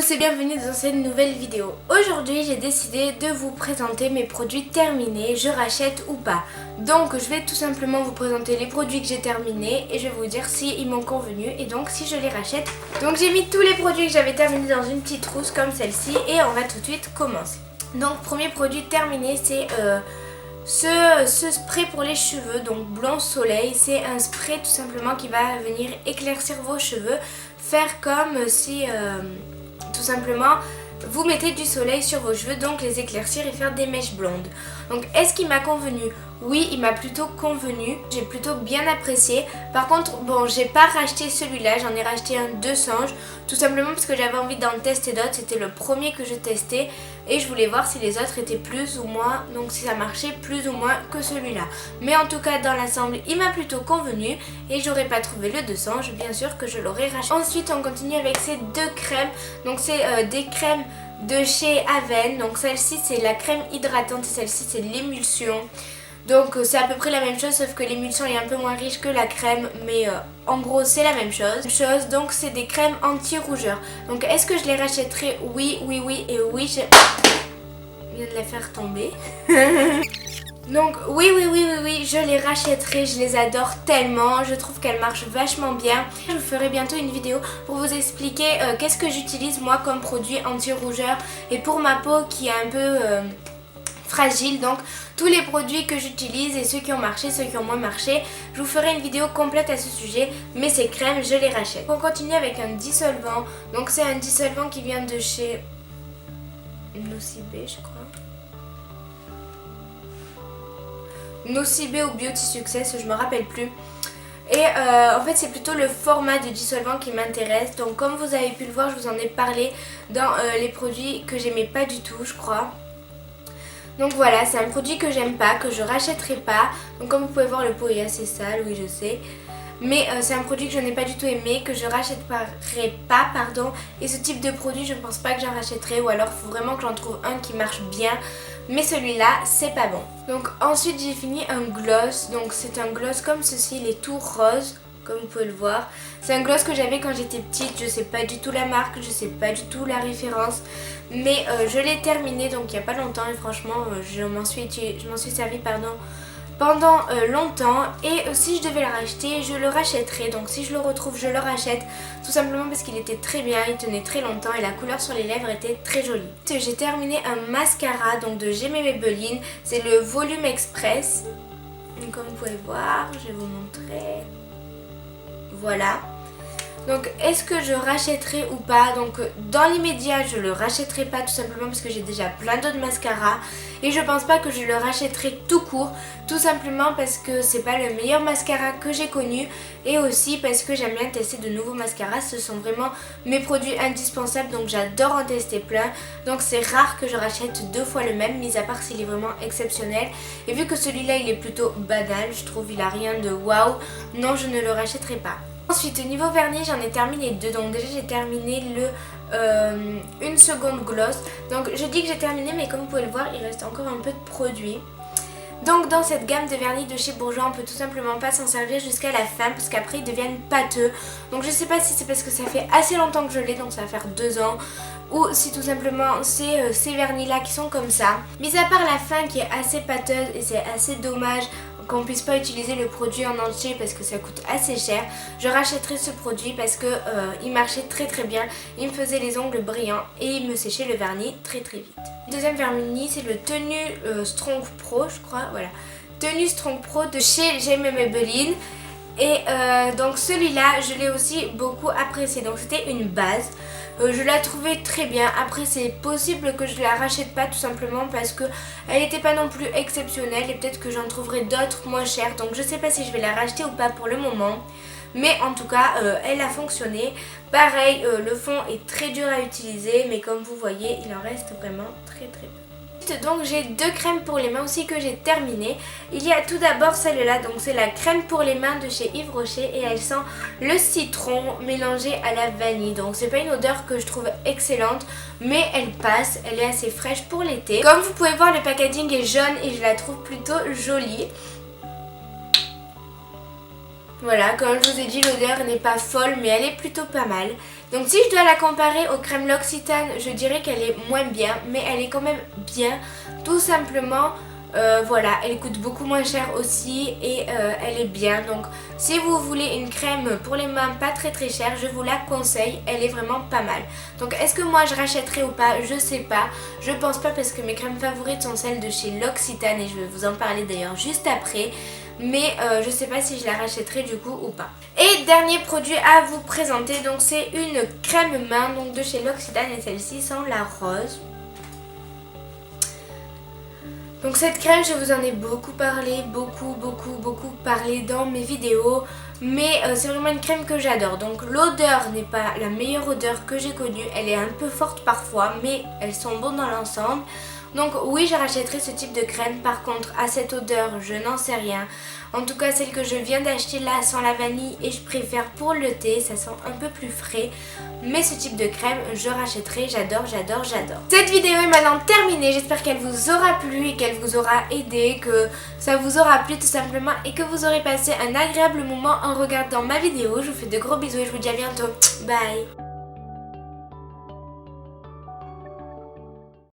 tous et bienvenue dans cette nouvelle vidéo. Aujourd'hui j'ai décidé de vous présenter mes produits terminés, je rachète ou pas. Donc je vais tout simplement vous présenter les produits que j'ai terminés et je vais vous dire s'ils m'ont convenu et donc si je les rachète. Donc j'ai mis tous les produits que j'avais terminés dans une petite trousse comme celle-ci et on va tout de suite commencer. Donc premier produit terminé c'est ce spray pour les cheveux, donc Blanc Soleil. C'est un spray tout simplement qui va venir éclaircir vos cheveux, faire comme si tout simplement vous mettez du soleil sur vos cheveux, donc les éclaircir et faire des mèches blondes. Donc est-ce qu'il m'a convenu? Oui, il m'a plutôt convenu, j'ai plutôt bien apprécié. Par contre, bon, j'ai pas racheté celui-là, j'en ai racheté un de Sange, tout simplement parce que j'avais envie d'en tester d'autres. C'était le premier que je testais et je voulais voir si les autres étaient plus ou moins, donc si ça marchait plus ou moins que celui-là. Mais en tout cas, dans l'ensemble, il m'a plutôt convenu et j'aurais pas trouvé le de Sange, bien sûr que je l'aurais racheté. Ensuite, on continue avec ces deux crèmes, donc c'est des crèmes de chez Aven. Donc celle-ci c'est la crème hydratante et celle-ci c'est l'émulsion. Donc c'est à peu près la même chose sauf que l'émulsion est un peu moins riche que la crème, mais en gros c'est la même chose. Donc c'est des crèmes anti-rougeur. Donc est-ce que je les rachèterai? Oui et oui. Je viens de la faire tomber. Donc oui, je les rachèterai, je les adore tellement, je trouve qu'elles marchent vachement bien. Je vous ferai bientôt une vidéo pour vous expliquer qu'est-ce que j'utilise moi comme produit anti-rougeur et pour ma peau qui est un peu fragile, donc tous les produits que j'utilise et ceux qui ont marché, ceux qui ont moins marché, je vous ferai une vidéo complète à ce sujet, mais ces crèmes je les rachète. On continue avec un dissolvant, donc c'est un dissolvant qui vient de chez Nocibé je crois. Nocibé ou Beauty Success, je me rappelle plus. Et en fait c'est plutôt le format de dissolvant qui m'intéresse. Donc comme vous avez pu le voir, je vous en ai parlé dans les produits que j'aimais pas du tout je crois. Donc voilà, c'est un produit que j'aime pas, que je rachèterai pas. Donc comme vous pouvez voir, le pot est assez sale, oui je sais. Mais c'est un produit que je n'ai pas du tout aimé, que je rachèterai pas, pardon. Et ce type de produit, je ne pense pas que j'en rachèterai, ou alors il faut vraiment que j'en trouve un qui marche bien. Mais celui-là, c'est pas bon. Donc ensuite, j'ai fini un gloss. Donc c'est un gloss comme ceci, il est tout rose, comme vous pouvez le voir. C'est un gloss que j'avais quand j'étais petite, je sais pas du tout la marque, je sais pas du tout la référence. Mais je l'ai terminé donc il n'y a pas longtemps et franchement, je m'en suis servi pendant longtemps. Et si je devais le racheter, je le rachèterais. Donc si je le retrouve, je le rachète. Tout simplement parce qu'il était très bien, il tenait très longtemps et la couleur sur les lèvres était très jolie. J'ai terminé un mascara donc de Gemma Maybelline. C'est le Volume Express. Donc, comme vous pouvez voir, je vais vous montrer. Voilà. Donc est-ce que je rachèterai ou pas? Donc dans l'immédiat je le rachèterai pas, tout simplement parce que j'ai déjà plein d'autres mascaras. Et je pense pas que je le rachèterai tout court, tout simplement parce que c'est pas le meilleur mascara que j'ai connu. Et aussi parce que j'aime bien tester de nouveaux mascaras, ce sont vraiment mes produits indispensables. Donc j'adore en tester plein, donc c'est rare que je rachète deux fois le même, mis à part s'il est vraiment exceptionnel. Et vu que celui-là il est plutôt banal, je trouve il a rien de waouh, non je ne le rachèterai pas. Ensuite, au niveau vernis, j'en ai terminé deux. Donc déjà, j'ai terminé le une seconde gloss. Donc je dis que j'ai terminé, mais comme vous pouvez le voir, il reste encore un peu de produit. Donc dans cette gamme de vernis de chez Bourjois, on peut tout simplement pas s'en servir jusqu'à la fin parce qu'après ils deviennent pâteux. Donc je sais pas si c'est parce que ça fait assez longtemps que je l'ai, donc ça va faire 2 ans, ou si tout simplement c'est ces vernis là qui sont comme ça. Mis à part la fin qui est assez pâteuse et c'est assez dommage qu'on puisse pas utiliser le produit en entier parce que ça coûte assez cher, je rachèterai ce produit parce que il marchait très bien, il me faisait les ongles brillants et il me séchait le vernis très vite. Deuxième vernis, c'est le Tenue Strong Pro, je crois, voilà. Tenue Strong Pro de chez Gemma Maybelline. Et donc celui-là, je l'ai aussi beaucoup apprécié. Donc c'était une base. Je la trouvais très bien. Après c'est possible que je la rachète pas tout simplement parce que elle n'était pas non plus exceptionnelle. Et peut-être que j'en trouverai d'autres moins chères. Donc je sais pas si je vais la racheter ou pas pour le moment. Mais en tout cas elle a fonctionné. Pareil, le fond est très dur à utiliser. Mais comme vous voyez, il en reste vraiment très peu. Donc j'ai deux crèmes pour les mains aussi que j'ai terminées. Il y a tout d'abord celle-là, donc c'est la crème pour les mains de chez Yves Rocher et elle sent le citron mélangé à la vanille. Donc c'est pas une odeur que je trouve excellente, mais elle passe, elle est assez fraîche pour l'été. Comme vous pouvez voir, le packaging est jaune et je la trouve plutôt jolie. Voilà, comme je vous ai dit, l'odeur n'est pas folle, mais elle est plutôt pas mal. Donc si je dois la comparer aux crèmes L'Occitane, je dirais qu'elle est moins bien, mais elle est quand même bien. Tout simplement, voilà, elle coûte beaucoup moins cher aussi et elle est bien. Donc si vous voulez une crème pour les mains pas très très chère, je vous la conseille, elle est vraiment pas mal. Donc est-ce que moi je rachèterai ou pas? Je sais pas, je pense pas parce que mes crèmes favorites sont celles de chez L'Occitane et je vais vous en parler d'ailleurs juste après. Mais je sais pas si je la rachèterai du coup ou pas. Et dernier produit à vous présenter, donc c'est une crème main donc de chez L'Occitane et celle-ci sent la rose. Donc cette crème, je vous en ai beaucoup parlé, beaucoup parlé dans mes vidéos. Mais c'est vraiment une crème que j'adore. Donc l'odeur n'est pas la meilleure odeur que j'ai connue. Elle est un peu forte parfois, mais elles sont bonnes dans l'ensemble. Donc oui, je rachèterai ce type de crème. Par contre, à cette odeur, je n'en sais rien. En tout cas, celle que je viens d'acheter là sent la vanille et je préfère pour le thé. Ça sent un peu plus frais. Mais ce type de crème, je rachèterai. J'adore, j'adore, j'adore. Cette vidéo est maintenant terminée. J'espère qu'elle vous aura plu et qu'elle vous aura aidé, que ça vous aura plu tout simplement et que vous aurez passé un agréable moment en regardant ma vidéo. Je vous fais de gros bisous et je vous dis à bientôt. Bye!